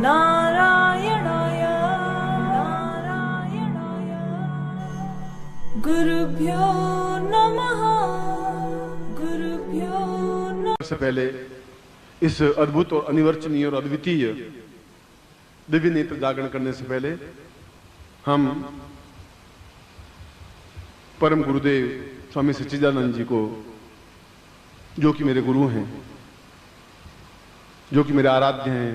नारायणाय नारायणाय गुरुभ्यो नमः गुरुभ्यो नमः। सबसे पहले इस अद्भुत और अनिवर्चनीय और अद्वितीय दिव्य नेत्र जागरण करने से पहले हम परम गुरुदेव स्वामी सच्चिदानंद जी को, जो कि मेरे गुरु हैं, जो कि मेरे आराध्य हैं,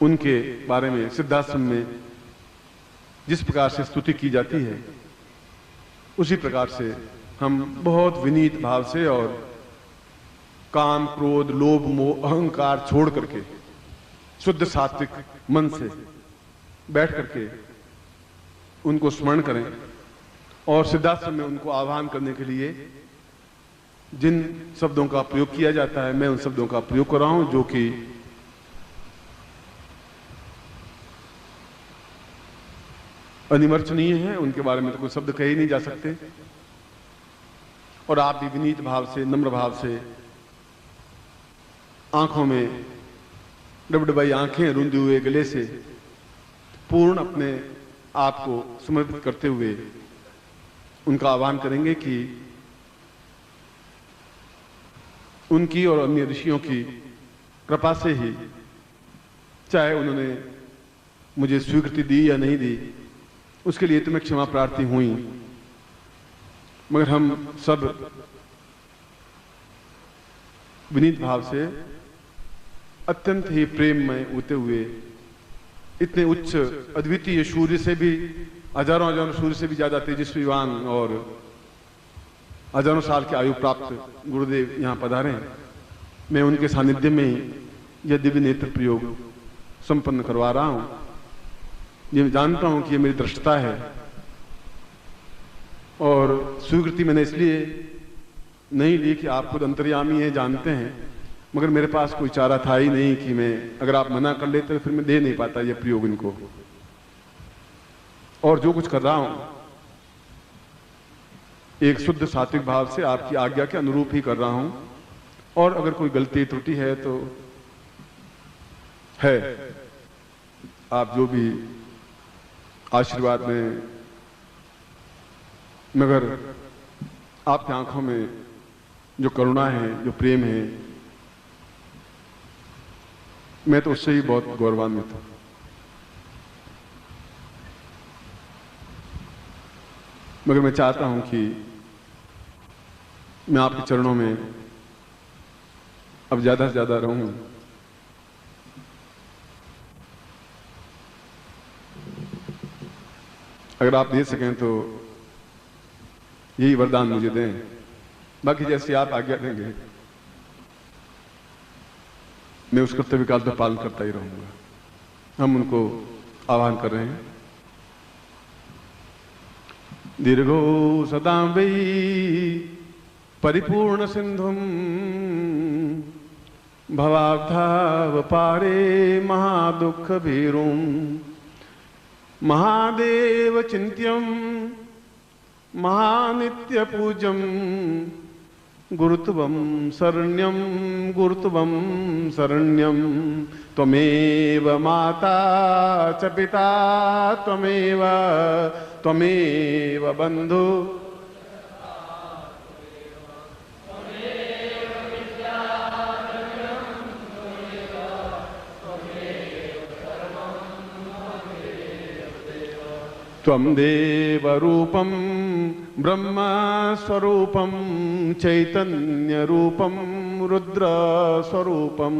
उनके बारे में सिद्धाश्रम में जिस प्रकार से स्तुति की जाती है, उसी प्रकार से हम बहुत विनीत भाव से और काम, क्रोध, लोभ, मोह, अहंकार छोड़ करके शुद्ध सात्विक मन से बैठ करके उनको स्मरण करें और सिद्धाश्रम में उनको आह्वान करने के लिए जिन शब्दों का प्रयोग किया जाता है, मैं उन शब्दों का प्रयोग कर रहा हूं, जो कि अनिवर्चनीय है। उनके बारे में तो कोई शब्द कहे नहीं जा सकते। और आप भी विनीत भाव से, नम्र भाव से, आंखों में डबडबाई आंखें, रुंधे हुए गले से पूर्ण अपने आप को समर्पित करते हुए उनका आह्वान करेंगे कि उनकी और अन्य ऋषियों की कृपा से ही, चाहे उन्होंने मुझे स्वीकृति दी या नहीं दी, उसके लिए तो मैं क्षमा प्रार्थी हुई, मगर हम सब विनीत भाव से अत्यंत ही प्रेम में उते हुए इतने उच्च अद्वितीय सूर्य से भी, हजारों हजारों सूर्य से भी ज्यादा तेजस्वीवान और हजारों साल की आयु प्राप्त गुरुदेव यहाँ पधारे हैं। मैं उनके सानिध्य में ही यह दिव्य नेत्र प्रयोग संपन्न करवा रहा हूं। ये जानता हूं कि ये मेरी दृष्टता है और स्वीकृति मैंने इसलिए नहीं ली कि आप खुद अंतर्यामी हैं, जानते हैं, मगर मेरे पास कोई चारा था ही नहीं कि मैं, अगर आप मना कर लेते तो फिर मैं दे नहीं पाता ये प्रयोग इनको। और जो कुछ कर रहा हूं एक शुद्ध सात्विक भाव से आपकी आज्ञा के अनुरूप ही कर रहा हूं, और अगर कोई गलती त्रुटि है तो है। आप जो भी आशीर्वाद में, मगर आपकी आंखों में जो करुणा है, जो प्रेम है, मैं तो उससे ही बहुत गौरवान्वित हूं। मगर मैं चाहता हूं कि मैं आपके चरणों में अब ज्यादा से ज्यादा रहूं। अगर आप दे सकें तो यही वरदान मुझे दें, बाकी जैसे आप आज्ञा देंगे मैं उस कर्तव्य काल पर पालन करता ही रहूंगा। हम उनको आह्वान कर रहे हैं। दीर्घो सदा वै परिपूर्ण सिंधुम भवाब्धाव पारे महादुख भीरुम महादेव चिंत्यम महानित्य पूजम गुरुत्वम शरण्यम गुरुत्वम शरण्यम त्वमेव माता च पिता त्वमेव त्वमेव बंधु त्वं देव रूपं ब्रह्म स्वरूपं चैतन्य रूपं रुद्र स्वरूपं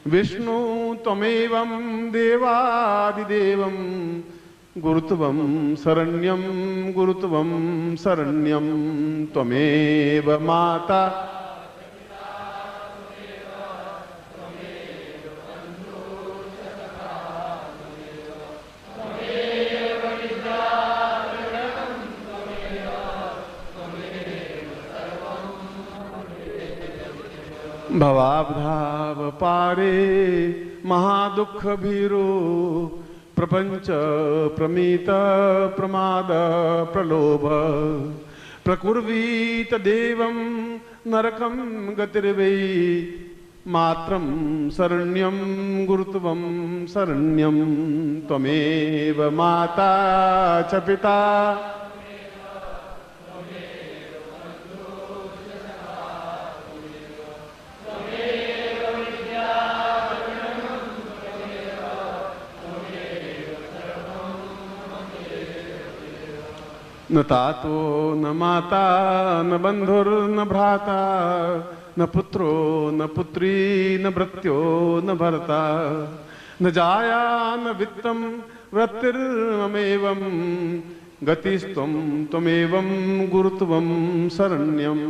विष्णु त्वमेवं देवादिदेवं गुरुत्वं शरण्यं गुरुत्वं शरण्यं त्वमेव माता भवाब्धाव पारे महादुख भीरो प्रपंच प्रमीत प्रमाद प्रलोभ प्रकुर्वीत देवं नरकं गतिर्वै मात्रं शरण्यं गुरुत्वं शरण्यं त्वमेव माता च पिता न तातो न माता न बंधुर्न भ्राता न पुत्रो न पुत्री न भृत्यो न भर्ता न जाया न वित्तं वृत्तिर्ममेवं गतिस्त्वं त्वमेवं गुरुत्वं शरण्यं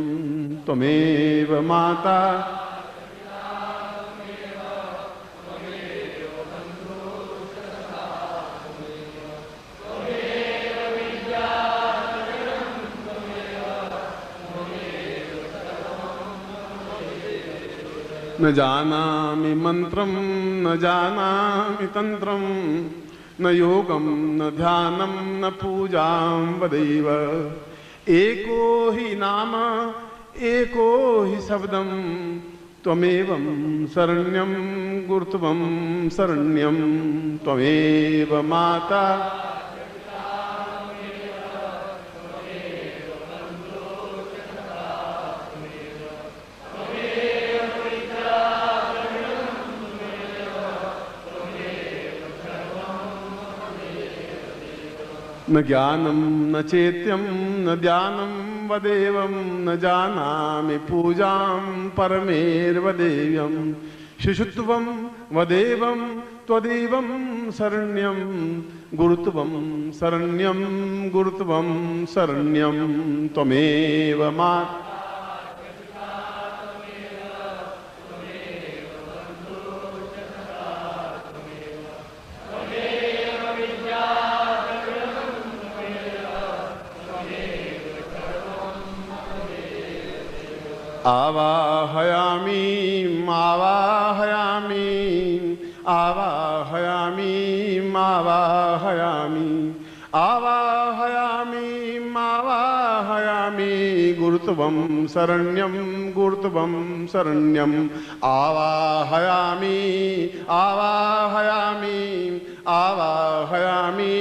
त्वमेव माता न जानामि मंत्रं न जानामि तंत्रं न योगं न ध्यानं न पूजां वदैव एको हि नाम एको हि शब्दं त्वमेवं शरण्यं गुरुत्वं शरण्यं त्वमेव माता न ज्ञानं न चेत्यं न ध्यानं वदेवं न जानामि पूजां परमेर्वदेव्यं शिशुत्वं वदेवं त्वदेवं शरण्यं गुरुत्वं शरण्यं गुरुत्वं शरण्यं त्वमेव माता आवाहयामि आवाहयामि आवाहयामि आवाहयामि आवाहयामि आवाहयामि गुरुत्वं शरण्यं गुरुत्वं शरण्यं आवाहयामि आवाहयामि आवाहयामि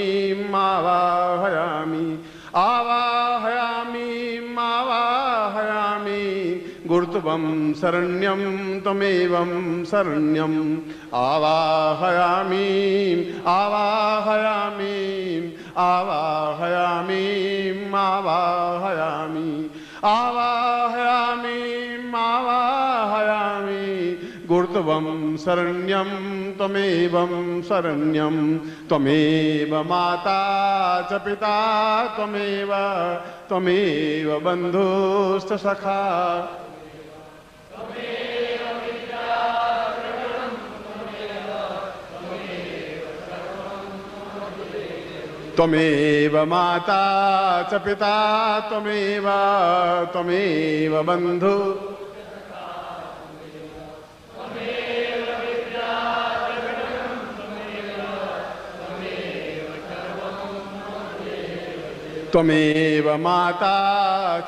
आवाहयामि आवाहयामि आवाहयामि गुरुत्वं शरण्यं त्वमेवं शरण्यं आवाहयामि आवाहयामि आवाहयामि आवाहयामि आवाहयामि आवाहयामि गुरुत्वं शरण्यं त्वमेवं शरण्यं त्वमेव माता च पिता त्वमेव त्वमेव बन्धुश्च सखा त्वमेव माता च पिता त्वमेव त्वमेव बन्धु त्वमेव माता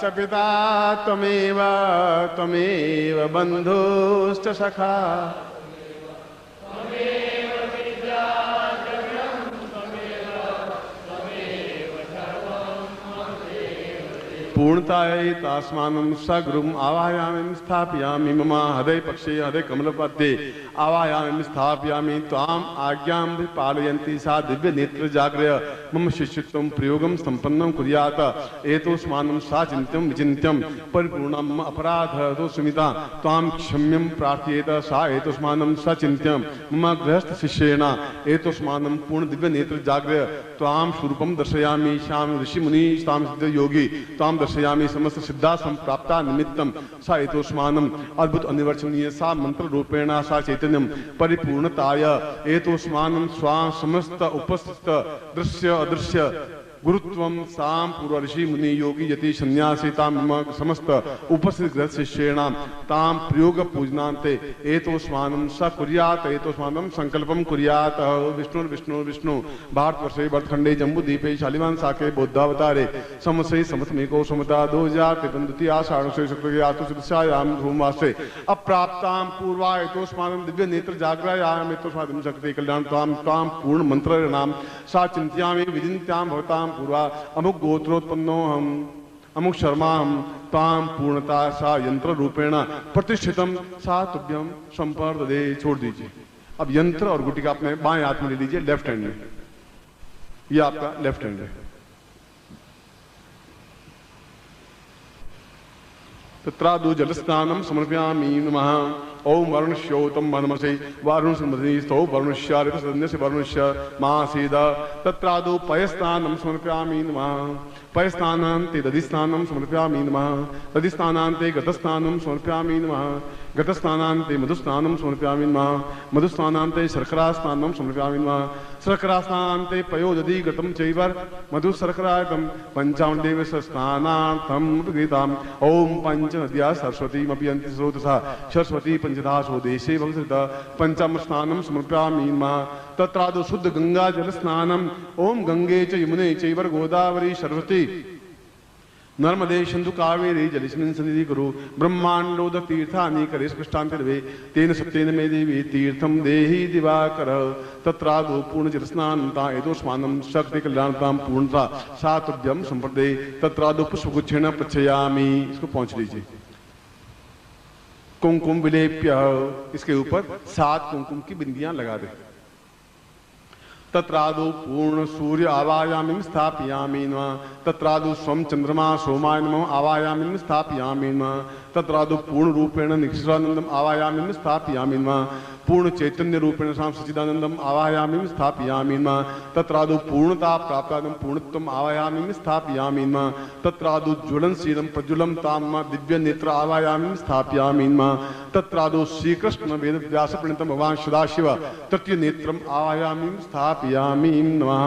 च पिता त्वमेव त्वमेव बन्धुश्च सखा पूर्णतायै तास्मानं सगुरुम् आवाहयामि स्थापयामि मम हृदय पक्षे हृदय कमलपद्ये आवाहयामि स्थापयामि त्वाम् आज्ञां पालयन्ति सा दिव्य नेत्र जागृय मम शिष्यत्वं प्रयोगं सम्पन्नं कुर्यात् एतोस्मानं सा चिन्त्यं विचिन्त्यं परिपूर्णं मम अपराधः दोषमिता त्वां क्षम्यं प्रार्थयेत सा एतोस्मानं सा चिन्त्यं मम गृहस्थ शिष्येण एतोस्मानं पूर्ण दिव्य नेत्र जागृय त्वां स्वरूपं दर्शयामि श्याम ऋषि मुनि तां सिद्ध योगी त्वां दर्शयामि समस्त सिद्धा संप्राप्ता निमित्तं सा एतोस्मानं अद्भुत अनिवर्चनीय सा मंत्र रूपेण सा चैतन्यं परिपूर्णताय एतोस्मानं स्वा समस्त उपस्थित दृश्य अदृश्य गुरुत्वम साम पूर्व ऋषि मुनि योगी यति सन्यासी ताम समस्त उपस्थित ग्रह शिष्येणाम ताम प्रयोग पूजनांते एतोस्मानं स कुर्यात एतोस्मानं संकल्पम कुर्यात। विष्णु विष्णु विष्णु भारतवर्षे भरतखंडे जम्बूद्वीपे शालिवान साके बौद्धावतारे समसे समतमेको समता 2053 आषाढ़ से शुक्ल आतु सिद्धायाम धूमवासे अप्राप्ताम पूर्वा एतोस्मानं दिव्य नेत्र जागरायाम एतोस्मानं शक्ति कल्याण ताम ताम पूर्ण मंत्र नाम सा चिंत्यामि विजिन्त्याम भवताम पूर्वा अमुक गोत्रोत्पन्नो हम अमुक शर्मा हम ताम पूर्णता सा यंत्र रूपेण प्रतिष्ठितम सा तुभ्यम संपर्ददे। छोड़ दीजिए। अब यंत्र और गुटिका अपने बाएं हाथ में ले लीजिए, लेफ्ट हैंड में। यह आपका लेफ्ट हैंड है। तत्रादु जलस्नानं समर्पयामि नमः। ओम वरुणस्योतम वनमसे वारुण समृद्धि वरुणस्य ऋतुसदन्यस्य वरुणस्य मासीद। तत्रादु पयस्नानं समर्पयामि नमः। पयस्नानान्ते दधिस्नानं समर्पयामि नमः। दधिस्नानान्ते गतस्नानं समर्पयामि नमः। गतस्नानान्ते मधुस्नानं समर्पयामि नमः। मधुस्नानान्ते शर्करास्नानं समर्पयामि नमः। शर्करास्नानान्ते पयोदधि गतं चैवर मधुशर्करायतं पंचामदेवस्य स्नानार्थं गीताम्। ओम पंच नद्या सरस्वतीमपि यन्ति स्रोतसा सरस्वती पंचदासो देशे भवसृता पंचम स्नानं समर्पयामि नमः। तत्रादु शुद्ध गंगा जल स्नानम। ओम गंगे च यमुने चैव गोदावरी सरस्वती नर्मदे सिंधु कावेरी जलेस्मिन् सन्निधि कुरु। ब्रह्मांडोद तीर्थानि करे स्पष्टांतर्वे तेन सत्येन मे देवी तीर्थम देहि दिवाकर। तत्रादु पूर्ण जल स्नानता एतोस्मानं शक्ति कल्याणतां पूर्णता सातुभ्यम संप्रदे। तत्रादु पुष्पगुच्छेन प्रच्छयामि। इसको पहुंच लीजिए। कुमकुम विलेप्य, इसके ऊपर 7 कुमकुम की बिंदियां लगा दे। तत्रादु पूर्ण सूर्य आवायामिं स्थापयामि नमः। तत्रादु स्वं चंद्रमा सोमाय नमः आवायामिं स्थापयामि नमः। तत्रादु पूर्ण रूपेण निक्षरानंदम आवायामिं स्थापयामि नमः। पूर्ण चैतन्य रूपेण साम सच्चिदानंदम आवायामिं स्थापयामि नमः। तत्रादु पूर्णता प्राप्तादम पूर्णत्वम आवायामिं स्थापयामि नमः। तत्रादु ज्वलनशीलं प्रज्वलं ताम दिव्य नेत्र आवायामिं स्थापयामि नमः। तत्रादु श्री कृष्ण वेद व्यास प्रणीतम भगवान सदाशिव तृतीय नेत्रम आवायामिं स्थापयामि नमः।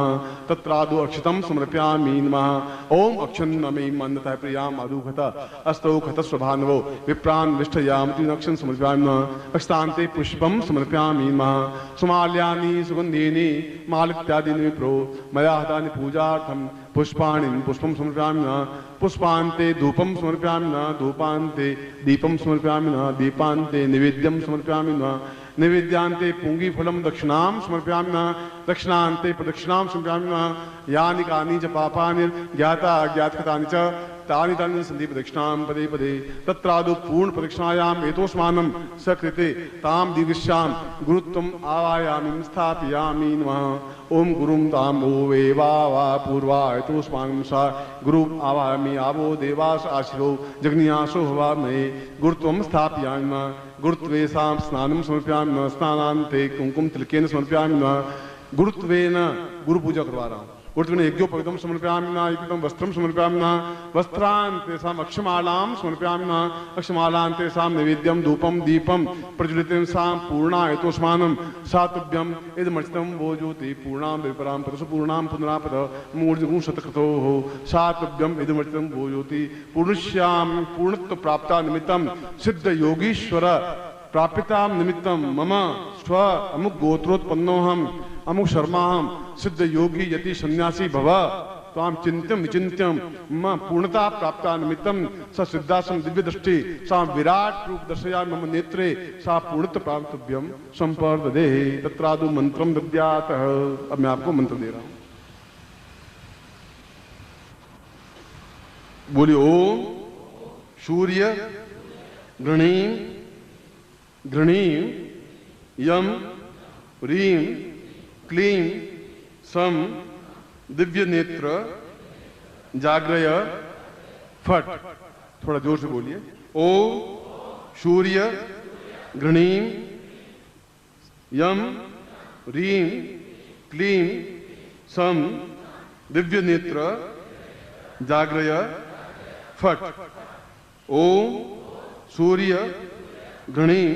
तत्रादु अक्षतम समर्पयामि नमः। ओम अक्षन्नमे मन्नतः प्रियाम अदुखता अस्तौ खत स्वभानवो विप्रान विष्ठयाम तीनक्षण समर्पयामि नमः। अक्षतान्ते पुष्पम समर्पयामि नमः। सुमाल्यानि सुगंधीनि मालित्यादीनि विप्रो मया हतानि पूजार्थं पुष्पाणि पुष्पम समर्पयामि नमः। पुष्पान्ते धूपम समर्पयामि नमः। धूपान्ते दीपम समर्पयामि नमः। दीपान्ते निवेद्यम समर्पयामि नमः। निवेद्यान्ते पुंगी फलम दक्षिणां समर्पयामि नमः। दक्षिणान्ते प्रदक्षिणां समर्पयामि नमः। यानि कानि च पापानि ज्ञाता अज्ञातकृतानि च तानि तानि सन्ति प्रदक्षिणां पदे पदे। तत्रादु पूर्ण प्रदक्षिणायाम् एतोस्मानं सकृते ताम दीर्घश्याम गुरुत्वम आवायामिं स्थापयामि नमः। ओम गुरुं ताम ओ वेवा वा पूर्वा एतोस्मानं सा गुरु आवायामि आवो देवास आशिरो जग्नियासो हवा मे गुरुत्वम स्थापयामि नमः। गुरुत्वे साम स्नानं समर्पयामि नमः। स्नानान्ते कुंकुम तिलकेन समर्पयामि नमः। गुरुत्वेन गुरु पूजा करवा रहा हूँ। गुरुत्वेन यज्ञोपवीतम समर्पयामि नमः। यज्ञोपवीतम वस्त्रम समर्पयामि नमः। वस्त्रान्ते साम अक्षमालां समर्पयामि नमः। अक्षमालान्ते साम निवेद्यम धूपम दीपम प्रज्वलितं साम पूर्णा एतोस्मानं सातुभ्यम इदमर्चितं वो ज्योति पूर्णां विपरां परसु पूर्णां पुनरापद मूर्जगुं शतकृतोः सातुभ्यम इदमर्चितं वो ज्योति पूर्णश्याम पूर्णत्व प्राप्ता निमित्तं सिद्ध योगीश्वर प्रापितां निमित्तं मम स्व अमुक गोत्रोत्पन्नो हम अमुक शर्मा हम सिद्ध योगी यति सन्यासी भव ताम चिंत्यम विचिंत्यम मम पूर्णता प्राप्ता निमित्तं स सिद्धासम दिव्य दृष्टि सा विराट रूप दर्शया मम नेत्रे सा पूर्णत्व प्राप्तव्यम संपर्ददे। तत्रादु मंत्रम दद्यात। अब मैं आपको मंत्र दे रहा हूं। बोलिए ओम सूर्य गृणीम गृणीम यम ह्रीं क्लीं सम दिव्य नेत्र जाग्रय फट। थोड़ा जोर से बोलिए। ओम सूर्य गृणीं यम ह्रीं क्लीं सम दिव्य नेत्र जाग्रय फट। ओम सूर्य गृणीं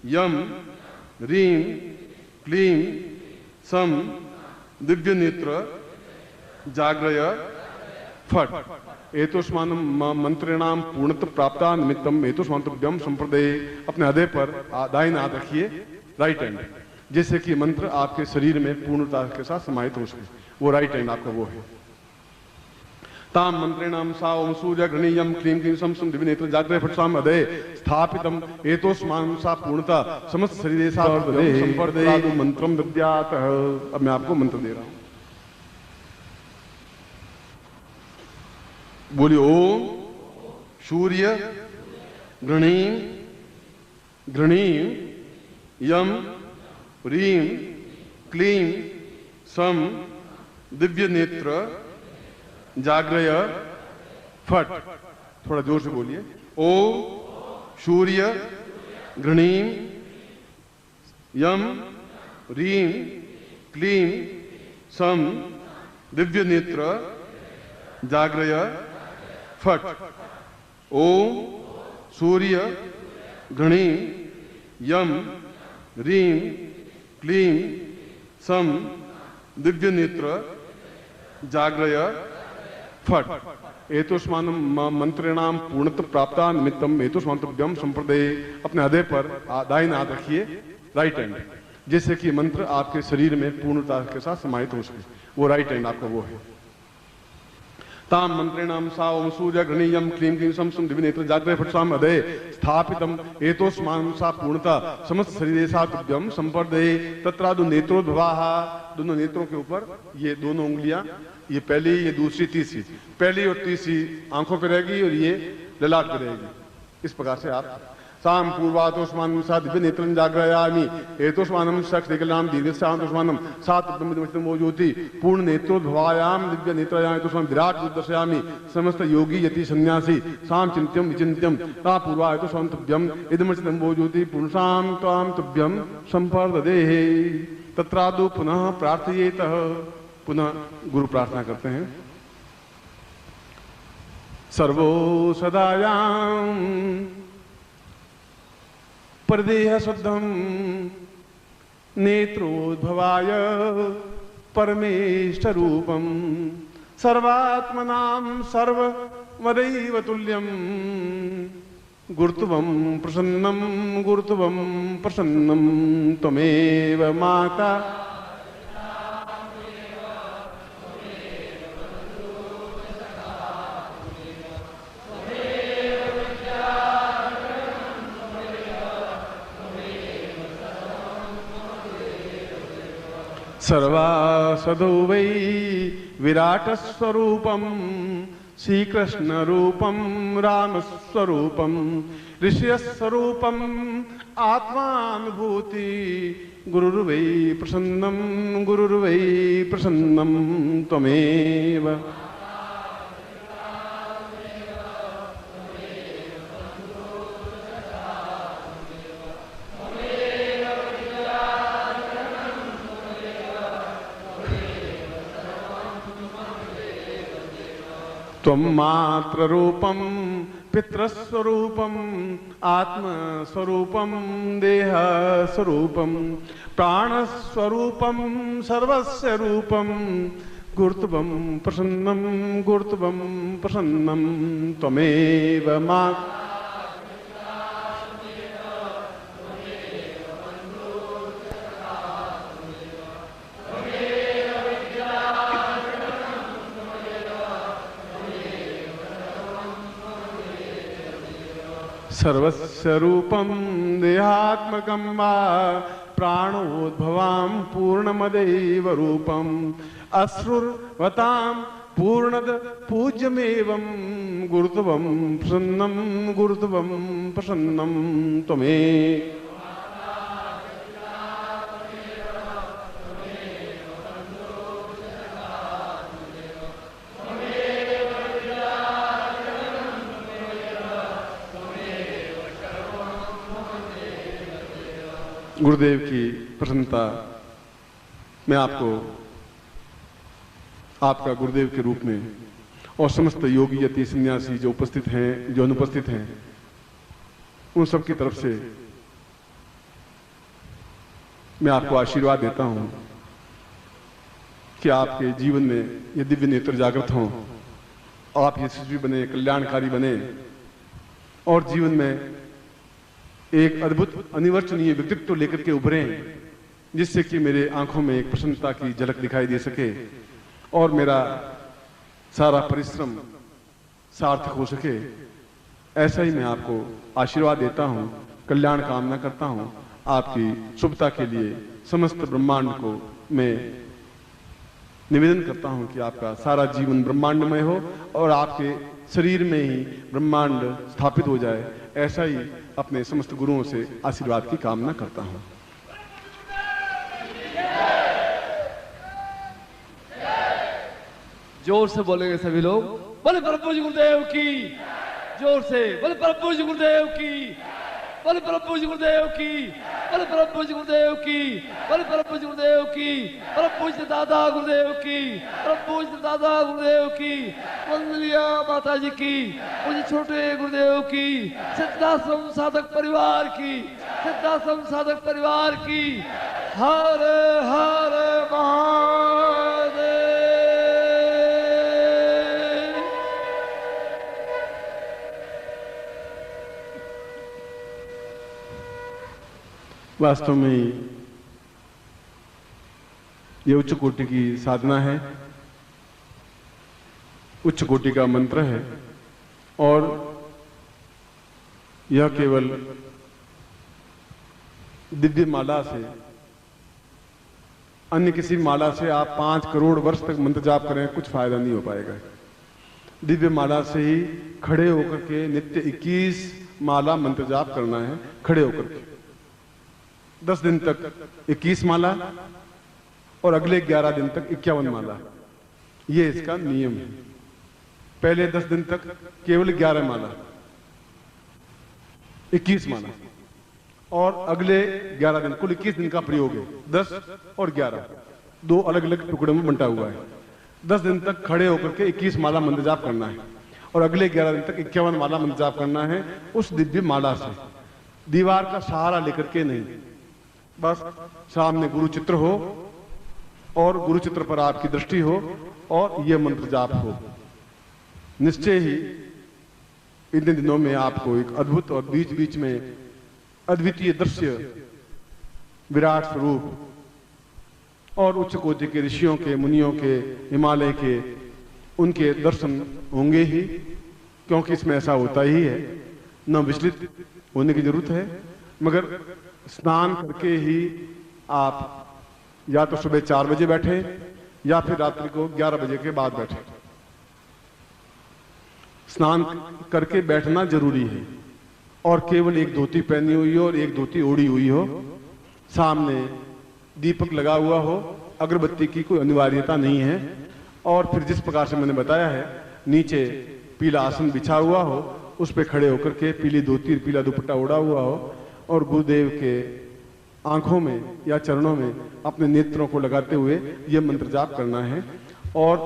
यम ह्रीं क्लीं सम दिव्य नेत्र जाग्रय फट एतोस्मान मंत्रिणाम पूर्णत प्राप्ता निमित्तम एतोस्मांतव्यम संप्रदय। अपने हृदय पर दाहिना हाथ रखिए, राइट हैंड, जैसे कि मंत्र आपके शरीर में पूर्णता के साथ समाहित हो सके। वो राइट हैंड आपका वो है। ताम मंत्रिणाम सा ओम सूर्य गणीयम क्लीं क्लीं सम सम दिव्य नेत्र जाग्रय फट साम हृदय स्थापितम एतोस्मान सा पूर्णता समस्त शरीर सा संप्रदय मंत्रम दद्यात। अब मैं आपको मंत्र दे रहा हूं, बोलिए ओम सूर्य गणीं गृणीं यम रीं क्लीं सम दिव्य नेत्र जाग्रय फट। थोड़ा जोर से बोलिए। ओम सूर्य गृणीं यम रीं क्लीं सम दिव्य नेत्र जाग्रय फट। ओम सूर्य गणीं यम रीं क्लीं सम दिव्य नेत्र जाग्रय फट एतोस्मान मंत्रिणाम पूर्णत प्राप्ता निमित्तम एतोस्मांतव्यम संप्रदय। अपने हृदय पर दाहिना हाथ रखिए, राइट हैंड, जैसे कि मंत्र आपके शरीर में पूर्णता के साथ समाहित हो सके। वो राइट हैंड आपका वो है। ताम मंत्रिणाम सा ओम सूर्य गणीयम क्लीं क्लीं सम सम दिव्य नेत्र जाग्रय फट साम हृदय स्थापितम एतोस्मान सा पूर्णता समस्त शरीर सा तुभ्यम संप्रदय। तत्रादु नेत्रोद्भवाः। दोनों नेत्रों के ऊपर ये दोनों उंगलियां, ये पहली, ये दूसरी, तीसरी, पहली और तीसरी आंखों पे रहेगी और ये ललाट पे रहेगी। इस प्रकार से आप साम पूर्वातोस्मानम सा दिव्य नेत्रं जाग्रयामि एतोस्मानम सक्षिकलाम दीर्घस्यान्तोस्मानम सात ब्रह्मदिवसो ज्योति पूर्ण नेत्रोद्भवायाम दिव्य नेत्रयाम एतोस्मानं विराट रूप दर्शयामि। समस्त योगी यति सन्यासी साम चिंत्यम विचिंत्यम ता पूर्वा एतोस्मानं तुभ्यम इदमर्चितं वो ज्योति पुरुषां त्वां तुभ्यम संपर्ददेहि। तत्रादु पुनः प्रार्थयेतः। पुनः गुरु प्रार्थना करते हैं। सर्वो सदायां परदेह शुद्धं नेत्रोद्भवाय परमेष्ठरूपं सर्वात्मनां सर्वमदैव तुल्यं गुरुत्वं प्रसन्नं गुरुत्वं प्रसन्नं त्वमेव माता सर्वासदो वै विराटस्वरूपं श्रीकृष्णरूपं रामस्वरूपं ऋषिस्वरूपम् आत्मानुभूति गुरुर्वै प्रसन्नं गुरुर्वै प्रसन्नं त्वमेव। त्वं मात्ररूपं पितृस्वरूपं आत्मस्वरूपं देहस्वरूपं प्राणस्वरूपं सर्वस्य रूपं गुरुत्वं प्रसन्नं गुरुत्वं प्रसन्नं त्वमेव मा। सर्वस्य रूपं देहात्मकं वा प्राणोद्भवां पूर्णमदैव रूपम् अश्रुर्वतां पूर्णद पूज्यमेवं गुरुत्वं प्रसन्नं गुरुत्वं प्रसन्नं त्वमेव। गुरुदेव की प्रसन्नता मैं आपको आपका गुरुदेव के रूप में और समस्त योगी यति सन्यासी जो उपस्थित हैं, जो अनुपस्थित हैं, उन सब की तरफ से मैं आपको आशीर्वाद देता हूं कि आपके जीवन में ये दिव्य नेत्र जागृत हों, आप यशस्वी बने, कल्याणकारी बने और जीवन में एक अद्भुत अनिवर्चनीय व्यक्तित्व लेकर के उभरें, जिससे कि मेरे आंखों में एक प्रसन्नता की झलक दिखाई दे सके और मेरा सारा परिश्रम सार्थक हो सके। ऐसा ही मैं आपको आशीर्वाद देता हूं, कल्याण कामना करता हूं। आपकी शुभता के लिए समस्त ब्रह्मांड को मैं निवेदन करता हूं कि आपका सारा जीवन ब्रह्मांडमय हो और आपके शरीर में ही ब्रह्मांड स्थापित हो जाए। ऐसा ही अपने समस्त गुरुओं से आशीर्वाद की कामना करता हूं। जोर से बोलेंगे सभी लोग, बोले परम पूज्य गुरुदेव की। जोर से बोले परम पूज्य गुरुदेव की, बोले परम पूज्य गुरुदेव की, बोले परम पूज्य गुरुदेव की, बोले परम पूज्य गुरुदेव की, परम पूज्य दादा गुरुदेव की, परम पूज्य दादा गुरुदेव की, वंदनीय माता जी की, मुझे छोटे गुरुदेव की, सिद्धाश्रम साधक परिवार की, सिद्धाश्रम साधक परिवार की। हर हर महादेव। वास्तव में ये उच्च कोटि की साधना है, उच्च कोटि का मंत्र है और यह केवल दिव्य माला से, अन्य किसी माला से आप 5 करोड़ वर्ष तक मंत्र जाप करें कुछ फायदा नहीं हो पाएगा। दिव्य माला से ही खड़े होकर के नित्य 21 माला मंत्र जाप करना है, खड़े होकर के 10 दिन तक 21 माला और अगले 11 दिन तक 51 माला। ये इसका नियम है। पहले 10 दिन तक केवल 11 माला, 21 माला और अगले 11 दिन, कुल 21 दिन का प्रयोग है। 10 और 11 दो अलग अलग टुकड़ों में बंटा हुआ है। 10 दिन तक खड़े होकर के 21 माला मंत्र जाप करना है और अगले 11 दिन तक 51 माला मंत्र जाप करना है उस दिव्य माला से। दीवार का सहारा लेकर के नहीं, बस सामने गुरु चित्र हो और गुरु चित्र पर आपकी दृष्टि हो और यह मंत्र जाप हो। निश्चय ही इन दिनों में आपको एक अद्भुत और बीच बीच में अद्वितीय दृश्य, विराट स्वरूप और उच्च कोटि के ऋषियों के, मुनियों के, हिमालय के, उनके दर्शन होंगे ही, क्योंकि इसमें ऐसा होता ही है। न विचलित होने की जरूरत है, मगर स्नान करके ही आप या तो सुबह 4 बजे बैठे या फिर रात्रि को 11 बजे के बाद बैठे। स्नान करके बैठना जरूरी है और केवल एक धोती पहनी हुई हो और एक धोती ओढ़ी हुई हो, सामने दीपक लगा हुआ हो, अगरबत्ती की कोई अनिवार्यता नहीं है और फिर जिस प्रकार से मैंने बताया है, नीचे पीला आसन बिछा हुआ हो, उस पर खड़े होकर के पीली धोती, पीला दुपट्टा ओढ़ा हुआ हो और गुरुदेव के आंखों में या चरणों में अपने नेत्रों को लगाते हुए यह मंत्र जाप करना है। और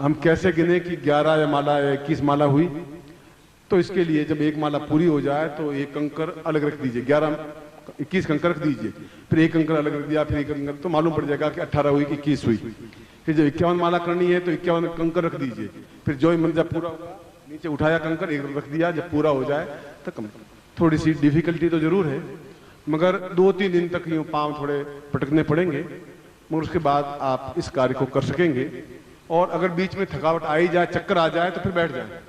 हम कैसे गिने कि 11 या माला या 21 माला हुई? तो इसके लिए जब एक माला पूरी हो जाए तो एक कंकर अलग रख दीजिए, 21 कंकर रख दीजिए, फिर एक कंकर अलग रख दिया, फिर एक कंकर, तो मालूम पड़ जाएगा कि 18 हुई कि 21 हुई। फिर जब 51 माला करनी है तो 51 कंकर रख दीजिए, फिर जो मंत्र जब पूरा होगा नीचे उठाया कंकर, एक रख दिया, जब पूरा हो जाए तो कम। थोड़ी सी डिफिकल्टी तो जरूर है, मगर 2-3 दिन तक यूं पांव थोड़े पटकने पड़ेंगे, मगर उसके बाद आप इस कार्य को कर सकेंगे। और अगर बीच में थकावट आ ही जाए, चक्कर आ जाए, तो फिर बैठ जाए।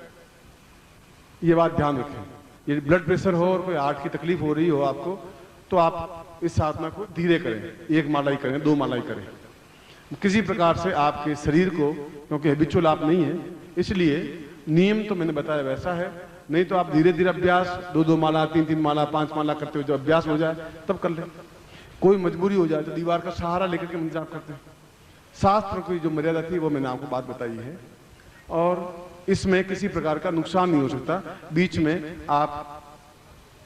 ये बात ध्यान रखें। ये ब्लड प्रेशर हो और कोई हार्ट की तकलीफ हो रही हो आपको, तो आप इस साधना को धीरे करें, 1 माला ही करें, 2 माला ही करें। किसी प्रकार से आपके शरीर को, क्योंकि हैबिचुअल आप नहीं है, इसलिए नियम तो मैंने बताया वैसा है, नहीं तो आप धीरे धीरे अभ्यास 2-2 माला, 3-3 माला, 5 माला करते हुए जब अभ्यास हो जाए तब कर ले। कोई मजबूरी हो जाए तो दीवार का सहारा लेकर के मंत्र जाप करते हैं। शास्त्र की जो मर्यादा थी वो मैंने आपको बात बताई है और इसमें किसी प्रकार का नुकसान नहीं हो सकता। बीच में आप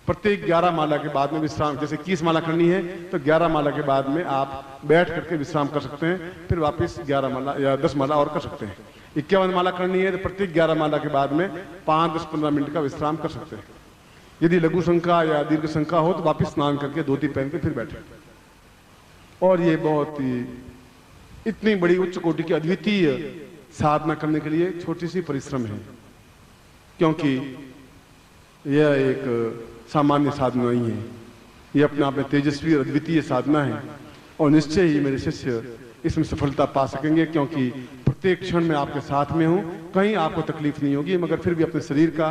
प्रत्येक 11 माला के बाद में विश्राम, जैसे 21 माला करनी है तो 11 माला के बाद में आप बैठ करके विश्राम कर सकते हैं, फिर वापस 11 माला या 10 माला और कर सकते हैं। 51 माला करनी है तो प्रत्येक 11 माला के बाद में 5-10-15 मिनट का विश्राम कर सकते हैं। यदि लघु शंका या दीर्घ शंका हो तो वापस स्नान करके धोती पहन के फिर बैठे। और ये बहुत ही इतनी बड़ी उच्च कोटि की अद्वितीय साधना करने के लिए छोटी सी परिश्रम है, क्योंकि यह एक सामान्य साधना नहीं है, यह अपने आप में तेजस्वी और अद्वितीय साधना है। और निश्चय ही मेरे शिष्य इसमें सफलता पा सकेंगे, क्योंकि प्रत्येक क्षण में आपके साथ में हूं। कहीं आपको तकलीफ नहीं होगी, मगर फिर भी अपने शरीर का,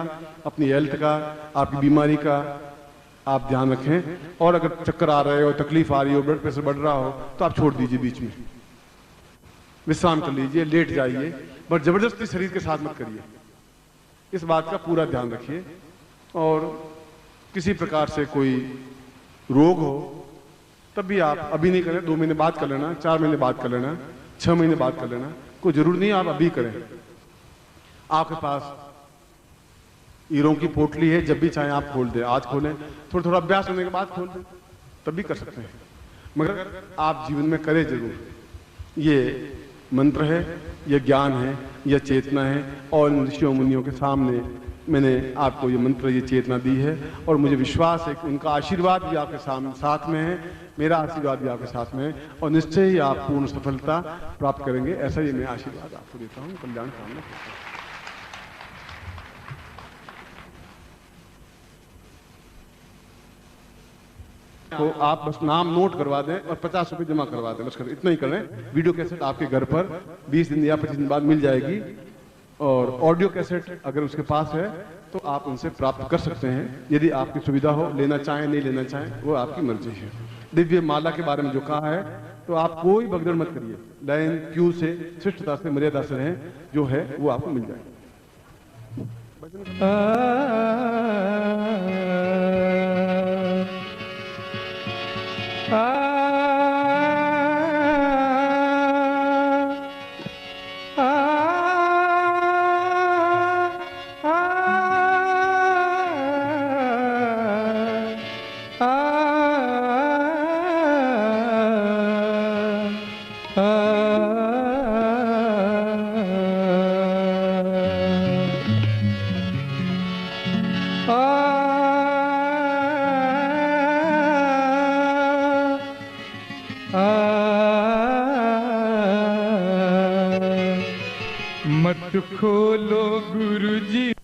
अपनी हेल्थ का, आपकी बीमारी का आप ध्यान रखें। और अगर चक्कर आ रहे हो, तकलीफ आ रही हो, ब्लड प्रेशर बढ़ रहा हो, तो आप छोड़ दीजिए, बीच में विश्राम कर लीजिए, लेट जाइए, बट जबरदस्ती शरीर के साथ मत करिए। इस बात का पूरा ध्यान रखिए। और किसी प्रकार से कोई रोग हो तब भी आप अभी नहीं करें, 2 महीने बाद कर लेना, 4 महीने बाद कर लेना, 6 महीने बाद कर लेना, कोई जरूर नहीं आप अभी करें। आपके पास ईरों की पोटली है, जब भी चाहे आप खोल दें, आज खोलें, थोड़ा थोड़ा अभ्यास होने के बाद खोल दें, तब भी कर सकते हैं, मगर आप जीवन में करें जरूर। ये मंत्र है, यह ज्ञान है, यह चेतना है, और ऋषियों मुनियों के सामने मैंने आपको ये मंत्र, ये चेतना दी है। और मुझे विश्वास है कि उनका आशीर्वाद भी आपके साथ में है, मेरा आशीर्वाद भी आपके साथ में है, और निश्चय ही आप पूर्ण सफलता प्राप्त करेंगे। ऐसा ही मैं आशीर्वाद आपको देता हूँ। कल्याण कामना करता हूँ। तो आप बस नाम नोट करवा दें और 50 रुपये जमा करवा दें, बस इतना ही करें। वीडियो कैसेट आपके घर पर 20 दिन या 25 दिन बाद मिल जाएगी, और ऑडियो कैसेट अगर उसके पास है तो आप उनसे प्राप्त कर सकते हैं, यदि आपकी सुविधा हो। लेना चाहें नहीं लेना चाहें वो आपकी मर्जी है। दिव्य माला के बारे में जो कहा है, तो आप कोई भगदड़ मत करिए, लाइन क्यू से, शिष्टता से, मर्यादा से रहें, जो है वो आपको मिल जाएगा। मत खोलो गुरुजी